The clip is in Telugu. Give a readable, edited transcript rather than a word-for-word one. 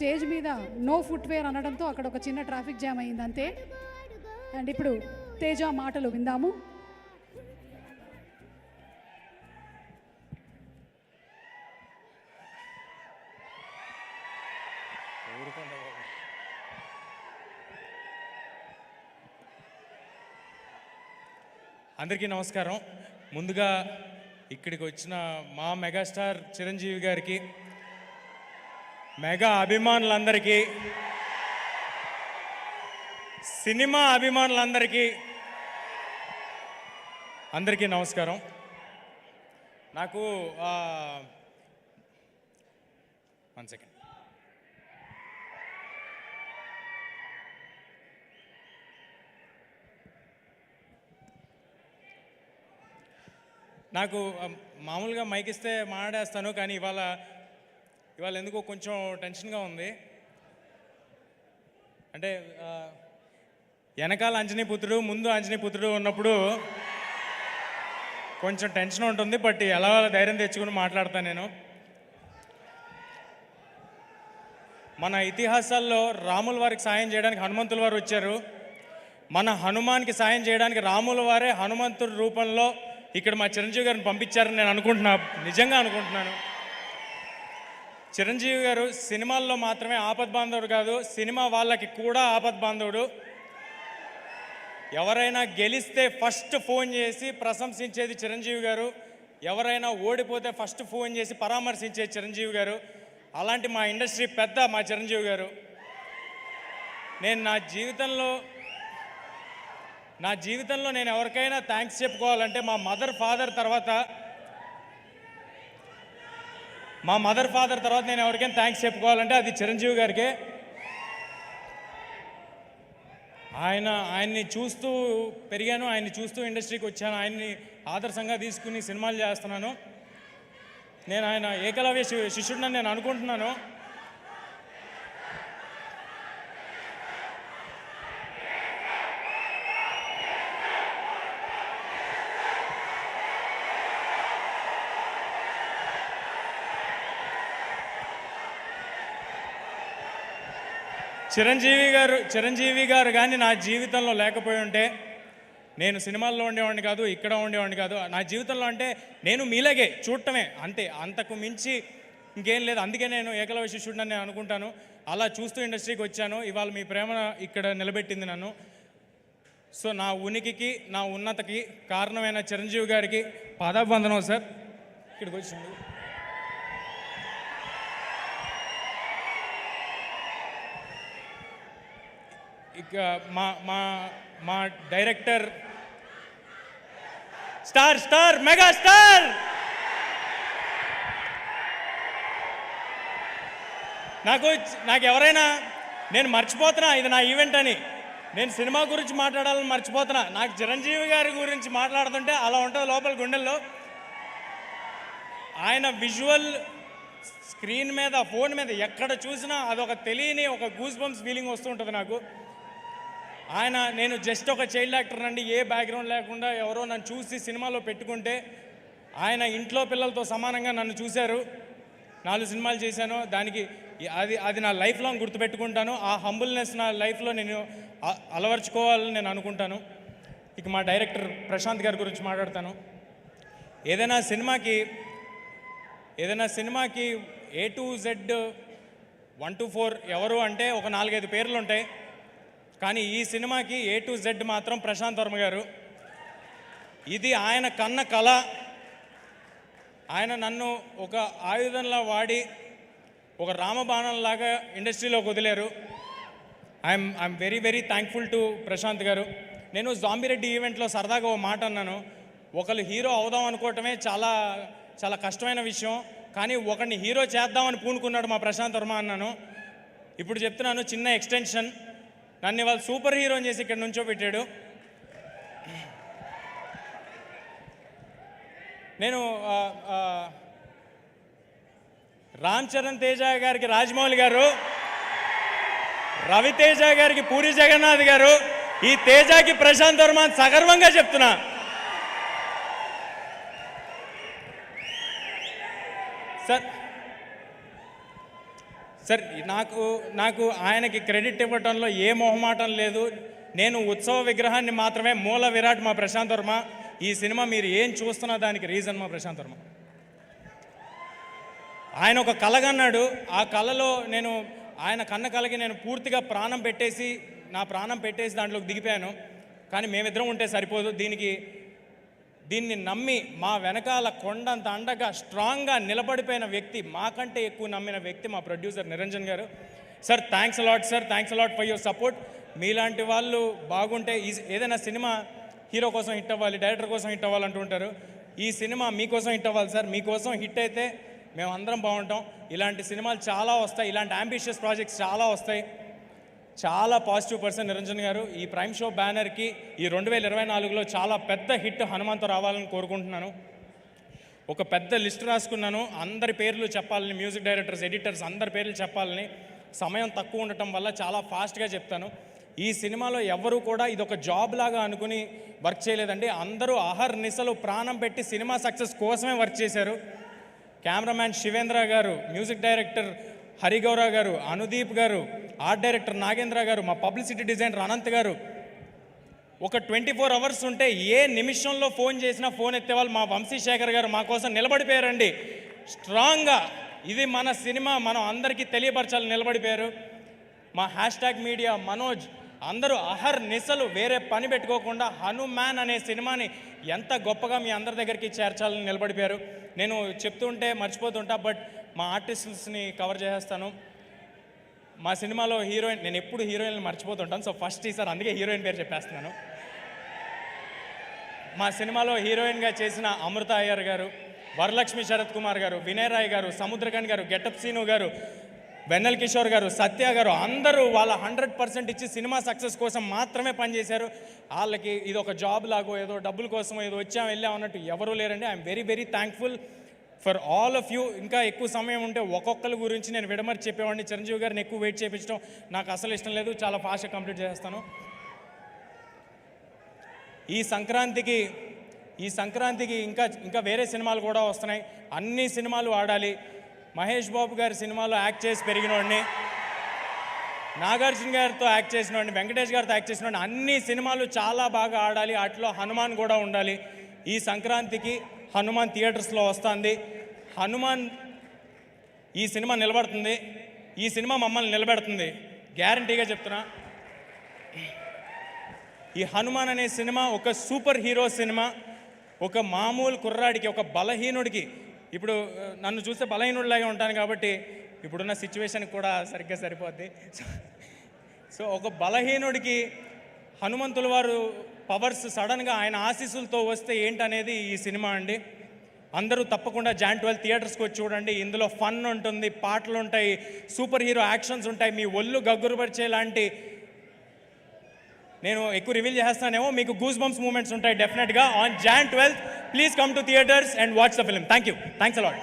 స్టేజ్ మీద నో ఫుట్వేర్ అనడంతో అక్కడ ఒక చిన్న ట్రాఫిక్ జామ్ అయింది అంతే. అండ్ ఇప్పుడు తేజ మాటలు విందాము. అందరికీ నమస్కారం. ముందుగా ఇక్కడికి వచ్చిన మా మెగాస్టార్ చిరంజీవి గారికి, మెగా అభిమానులందరికీ, సినిమా అభిమానులందరికీ అందరికీ నమస్కారం. నాకు 1 సెకండ్. నాకు మామూలుగా మైక్ ఇస్తే మాట్లాడేస్తాను, కానీ ఇవాళ ఎందుకో కొంచెం టెన్షన్గా ఉంది. అంటే వెనకాల అంజనీపుత్రుడు, ముందు అంజనీపుత్రుడు ఉన్నప్పుడు కొంచెం టెన్షన్ ఉంటుంది. బట్ ఎలా ధైర్యం తెచ్చుకుని మాట్లాడతాను నేను. మన ఇతిహాసాల్లో రాముల వారికి సాయం చేయడానికి హనుమంతుల వారు వచ్చారు. మన హనుమాన్కి సాయం చేయడానికి రాముల వారే హనుమంతుడి రూపంలో ఇక్కడ మా చిరంజీవి గారిని పంపించారని నేను నిజంగా అనుకుంటున్నాను. చిరంజీవి గారు సినిమాల్లో మాత్రమే ఆపద్బాంధవుడు కాదు, సినిమా వాళ్ళకి కూడా ఆపద్బాంధవుడు. ఎవరైనా గెలిస్తే ఫస్ట్ ఫోన్ చేసి ప్రశంసించేది చిరంజీవి గారు, ఎవరైనా ఓడిపోతే ఫస్ట్ ఫోన్ చేసి పరామర్శించేది చిరంజీవి గారు. అలాంటి మా ఇండస్ట్రీ పెద్ద మా చిరంజీవి గారు. నేను నా జీవితంలో నేను ఎవరికైనా థ్యాంక్స్ చెప్పుకోవాలంటే మా మదర్ ఫాదర్ తర్వాత నేను ఎవరికైనా థ్యాంక్స్ చెప్పుకోవాలంటే అది చిరంజీవి గారికే. ఆయన్ని చూస్తూ పెరిగాను, ఆయన్ని చూస్తూ ఇండస్ట్రీకి వచ్చాను, ఆయన్ని ఆదర్శంగా తీసుకుని సినిమాలు చేస్తున్నాను. నేను ఆయన ఏకలవ్య శిష్యుడిని నేను అనుకుంటున్నాను. చిరంజీవి గారు కానీ నా జీవితంలో లేకపోయి ఉంటే నేను సినిమాల్లో ఉండేవాడిని కాదు, ఇక్కడ ఉండేవాడిని కాదు. నా జీవితంలో అంటే నేను మీలాగే చూడటమే అంతే, అంతకు మించి ఇంకేం లేదు. అందుకే నేను ఏకలవ్య శిష్యుడిని నేను అనుకుంటాను. అలా చూస్తూ ఇండస్ట్రీకి వచ్చాను. ఇవాళ మీ ప్రేమ ఇక్కడ నిలబెట్టింది నన్ను. సో నా ఉనికికి, నా ఉన్నతకి కారణమైన చిరంజీవి గారికి పాదాభివందనం సార్. ఇక్కడికి వచ్చింది. ఇక మా డైరెక్టర్ స్టార్ మెగాస్టార్ నాకు ఎవరైనా నేను మర్చిపోతున్నా ఇది నా ఈవెంట్ అని, నేను సినిమా గురించి మాట్లాడాలని మర్చిపోతున్నా. నాకు చిరంజీవి గారి గురించి మాట్లాడుతుంటే అలా ఉంటుంది లోపల గుండెల్లో. ఆయన విజువల్ స్క్రీన్ మీద, ఫోన్ మీద ఎక్కడ చూసినా అదొక తెలియని ఒక గూస్ బంప్స్ ఫీలింగ్ వస్తూ ఉంటుంది నాకు. నేను జస్ట్ ఒక చైల్డ్ యాక్టర్ అండి, ఏ బ్యాక్గ్రౌండ్ లేకుండా ఎవరో నన్ను చూసి సినిమాలో పెట్టుకుంటే ఆయన ఇంట్లో పిల్లలతో సమానంగా నన్ను చూశారు. 4 సినిమాలు చేశాను. దానికి అది నా లైఫ్ లాంగ్ గుర్తుపెట్టుకుంటాను. ఆ హంబుల్నెస్ నా లైఫ్లో నేను అలవర్చుకోవాలని నేను అనుకుంటాను. ఇక మా డైరెక్టర్ ప్రశాంత్ గారి గురించి మాట్లాడతాను. ఏదైనా సినిమాకి A to Z 1 to 4 ఎవరు అంటే ఒక 4-5 పేర్లు ఉంటాయి. కానీ ఈ సినిమాకి A to Z మాత్రం ప్రశాంత్ వర్మ గారు. ఇది ఆయన కన్న కళ. ఆయన నన్ను ఒక ఆయుధంలా వాడి ఒక రామబాణంలాగా ఇండస్ట్రీలోకి వదిలేరు. I'm very very thankful to Prashanth garu. నేను జాంబిరెడ్డి ఈవెంట్లో సరదాగా ఓ మాట అన్నాను. ఒకళ్ళు హీరో అవుదాం అనుకోవటమే చాలా చాలా కష్టమైన విషయం, కానీ ఒకరిని హీరో చేద్దామని పూనుకున్నాడు మా ప్రశాంత్ వర్మ అన్నాను. ఇప్పుడు చెప్తున్నాను, చిన్న ఎక్స్టెన్షన్. నన్ను వాళ్ళు సూపర్ హీరోని చేసి ఇక్కడ నుంచో పెట్టాడు. నేను రామ్ చరణ్ తేజ గారికి రాజమౌళి గారు, రవితేజ గారికి పూరి జగన్నాథ్ గారు, ఈ తేజకి ప్రశాంత్ వర్మ సగర్వంగా చెప్తున్నా. సార్ నాకు ఆయనకి క్రెడిట్ ఇవ్వటంలో ఏ మొహమాటం లేదు. నేను ఉత్సవ విగ్రహాన్ని మాత్రమే, మూల విరాట్ మా ప్రశాంత్ వర్మ. ఈ సినిమా మీరు ఏం చూస్తున్నా దానికి రీజన్ మా ప్రశాంత్ వర్మ. ఆయన ఒక కలగన్నాడు, ఆ కళలో ఆయన కన్న కలకి నేను పూర్తిగా నా ప్రాణం పెట్టేసి దాంట్లోకి దిగిపోయాను. కానీ మేమిద్దరం ఉంటే సరిపోదు, దీన్ని నమ్మి మా వెనకాల కొండంత అండగా స్ట్రాంగ్గా నిలబడిపోయిన వ్యక్తి, మాకంటే ఎక్కువ నమ్మిన వ్యక్తి మా ప్రొడ్యూసర్ నిరంజన్ గారు. Sir thanks a lot sir, thanks a lot for your support. మీలాంటి వాళ్ళు బాగుంటే ఏదైనా సినిమా హీరో కోసం హిట్ అవ్వాలి, డైరెక్టర్ కోసం హిట్ అవ్వాలి అంటుంటారు. ఈ సినిమా మీకోసం హిట్ అవ్వాలి సార్. మీకోసం హిట్ అయితే మేము అందరం బాగుంటాం. ఇలాంటి సినిమాలు చాలా వస్తాయి, ఇలాంటి అంబిషియస్ ప్రాజెక్ట్స్ చాలా వస్తాయి. చాలా పాజిటివ్ పర్సన్ నిరంజన్ గారు. ఈ ప్రైమ్ షో బ్యానర్కి ఈ 2024లో చాలా పెద్ద హిట్ హనుమాన్తో రావాలని కోరుకుంటున్నాను. ఒక పెద్ద లిస్ట్ రాసుకున్నాను, అందరి పేర్లు చెప్పాలని, మ్యూజిక్ డైరెక్టర్స్, ఎడిటర్స్ అందరి పేర్లు చెప్పాలని. సమయం తక్కువ ఉండటం వల్ల చాలా ఫాస్ట్గా చెప్తాను. ఈ సినిమాలో ఎవరు కూడా ఇదొక జాబ్ లాగా అనుకుని వర్క్ చేయలేదండి. అందరూ అహర్నిశలు ప్రాణం పెట్టి సినిమా సక్సెస్ కోసమే వర్క్ చేశారు. కెమెరామ్యాన్ శివేంద్ర గారు, మ్యూజిక్ డైరెక్టర్ హరిగౌర గారు, అనుదీప్ గారు, ఆర్ట్ డైరెక్టర్ నాగేంద్ర గారు, మా పబ్లిసిటీ డిజైనర్ అనంత్ గారు. ఒక 24 అవర్స్ ఉంటే ఏ నిమిషంలో ఫోన్ చేసినా ఫోన్ ఎత్తేవాళ్ళు మా వంశీశేఖర్ గారు మా కోసం నిలబడిపోయారండి స్ట్రాంగ్గా. ఇది మన సినిమా, మనం అందరికీ తెలియపరచాలని నిలబడిపోయారు. మా హ్యాష్ట్యాగ్ మీడియా మనోజ్ అందరూ అహర్నిశలు వేరే పని పెట్టుకోకుండా హనుమాన్ అనే సినిమాని ఎంత గొప్పగా మీ అందరి దగ్గరికి చేర్చాలని నిలబడిపోయారు. నేను చెప్తుంటే మర్చిపోతుంటా, బట్ మా ఆర్టిస్ట్స్ని కవర్ చేసేస్తాను. మా సినిమాలో హీరోయిన్, నేను ఎప్పుడు హీరోయిన్లు మర్చిపోతుంటాను, సో ఫస్ట్ ఈసారి అందుకే హీరోయిన్ పేరు చెప్పేస్తున్నాను. మా సినిమాలో హీరోయిన్గా చేసిన అమృత అయ్యర్ గారు, వరలక్ష్మి శరత్ కుమార్ గారు, వినయ్ రాయ్ గారు, సముద్రకన్ గారు, గెటప్ సీను గారు, వెన్నెల్ కిషోర్ గారు, సత్య గారు అందరూ వాళ్ళ 100% ఇచ్చి సినిమా సక్సెస్ కోసం మాత్రమే పనిచేశారు. వాళ్ళకి ఇది ఒక జాబ్ లాగో ఏదో డబ్బుల కోసం ఏదో వెళ్ళాం అన్నట్టు ఎవరూ లేరండి. I'm very very thankful for all of you. ఇంకా ఎక్కువ సమయం ఉంటే ఒక్కొక్కరి గురించి నేను విడమర్చి చెప్పేవాడిని. చిరంజీవి గారిని ఎక్కువ వెయిట్ చేయించడం నాకు అసలు ఇష్టం లేదు, చాలా ఫాస్ట్గా కంప్లీట్ చేస్తాను. ఈ సంక్రాంతికి ఇంకా వేరే సినిమాలు కూడా వస్తున్నాయి. అన్ని సినిమాలు ఆడాలి. మహేష్ బాబు గారి సినిమాలో యాక్ట్ చేసి పెరిగినోడిని, నాగార్జున గారితో యాక్ట్ చేసినోడిని, వెంకటేష్ గారితో యాక్ట్ చేసినోడిని. అన్ని సినిమాలు చాలా బాగా ఆడాలి, వాటిలో హనుమాన్ కూడా ఉండాలి. ఈ సంక్రాంతికి హనుమాన్ థియేటర్స్లో వస్తుంది. హనుమాన్ ఈ సినిమా నిలబడుతుంది, ఈ సినిమా మమ్మల్ని నిలబెడుతుంది, గ్యారంటీగా చెప్తున్నా. ఈ హనుమాన్ అనే సినిమా ఒక సూపర్ హీరో సినిమా. ఒక మామూలు కుర్రాడికి, ఒక బలహీనుడికి, ఇప్పుడు నన్ను చూస్తే బలహీనుడిలాగే ఉంటాను కాబట్టి ఇప్పుడున్న సిచ్యువేషన్కి కూడా సరిగ్గా సరిపోద్ది. సో ఒక బలహీనుడికి హనుమంతుల వారు పవర్స్ సడన్గా ఆయన ఆశీస్సులతో వస్తే ఏంటనేది ఈ సినిమా అండి. అందరూ తప్పకుండా Jan 12 థియేటర్స్కి వచ్చి చూడండి. ఇందులో ఫన్ ఉంటుంది, పాటలు ఉంటాయి, సూపర్ హీరో యాక్షన్స్ ఉంటాయి, మీ ఒళ్ళు గగ్గురుపరిచేలాంటి, నేను ఎక్కువ రివీల్ చేస్తానేమో, మీకు గూస్ బంప్స్ మూమెంట్స్ ఉంటాయి డెఫినెట్గా on Jan 12. Please come to theatres and watch the film. Thank you, thanks a lot.